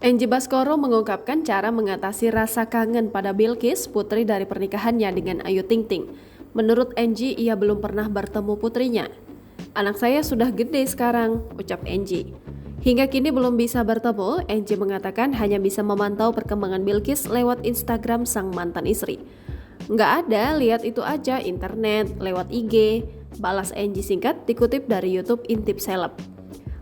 Angie Baskoro mengungkapkan cara mengatasi rasa kangen pada Bilqis, putri dari pernikahannya dengan Ayu Ting Ting. Menurut Angie, ia belum pernah bertemu putrinya. "Anak saya sudah gede sekarang," ucap Angie. Hingga kini belum bisa bertemu, Angie mengatakan hanya bisa memantau perkembangan Bilqis lewat Instagram sang mantan istri. "Nggak ada, lihat itu aja internet, lewat IG," balas Angie singkat dikutip dari YouTube Intip Seleb.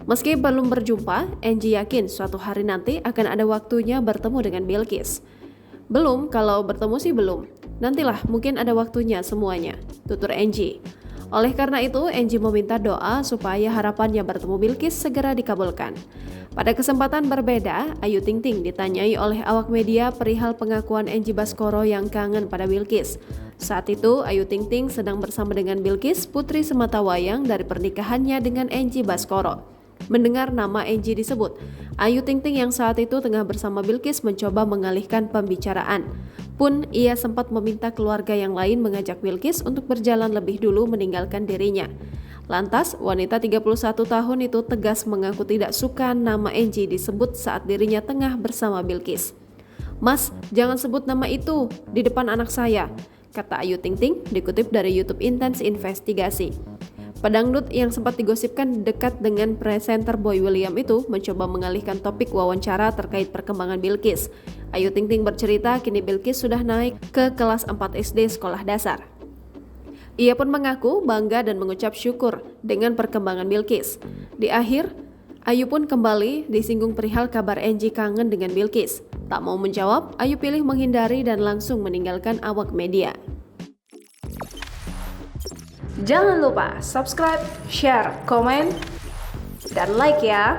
Meski belum berjumpa, Angie yakin suatu hari nanti akan ada waktunya bertemu dengan Bilqis. "Belum, kalau bertemu sih belum. Nantilah mungkin ada waktunya semuanya," tutur Angie. Oleh karena itu, Angie meminta doa supaya harapannya bertemu Bilqis segera dikabulkan. Pada kesempatan berbeda, Ayu Ting Ting ditanyai oleh awak media perihal pengakuan Angie Baskoro yang kangen pada Bilqis. Saat itu, Ayu Ting Ting sedang bersama dengan Bilqis, putri sematawayang dari pernikahannya dengan Angie Baskoro. Mendengar nama Angie disebut, Ayu Ting Ting yang saat itu tengah bersama Bilqis mencoba mengalihkan pembicaraan. Pun ia sempat meminta keluarga yang lain mengajak Bilqis untuk berjalan lebih dulu meninggalkan dirinya. Lantas, wanita 31 tahun itu tegas mengaku tidak suka nama Angie disebut saat dirinya tengah bersama Bilqis. "Mas, jangan sebut nama itu di depan anak saya," kata Ayu Ting Ting dikutip dari YouTube Intens Investigasi. Pedangdut yang sempat digosipkan dekat dengan presenter Boy William itu mencoba mengalihkan topik wawancara terkait perkembangan Bilqis. Ayu Ting Ting bercerita kini Bilqis sudah naik ke kelas 4 SD sekolah dasar. Ia pun mengaku bangga dan mengucap syukur dengan perkembangan Bilqis. Di akhir, Ayu pun kembali disinggung perihal kabar Angie kangen dengan Bilqis. Tak mau menjawab, Ayu pilih menghindari dan langsung meninggalkan awak media. Jangan lupa subscribe, share, komen, dan like ya.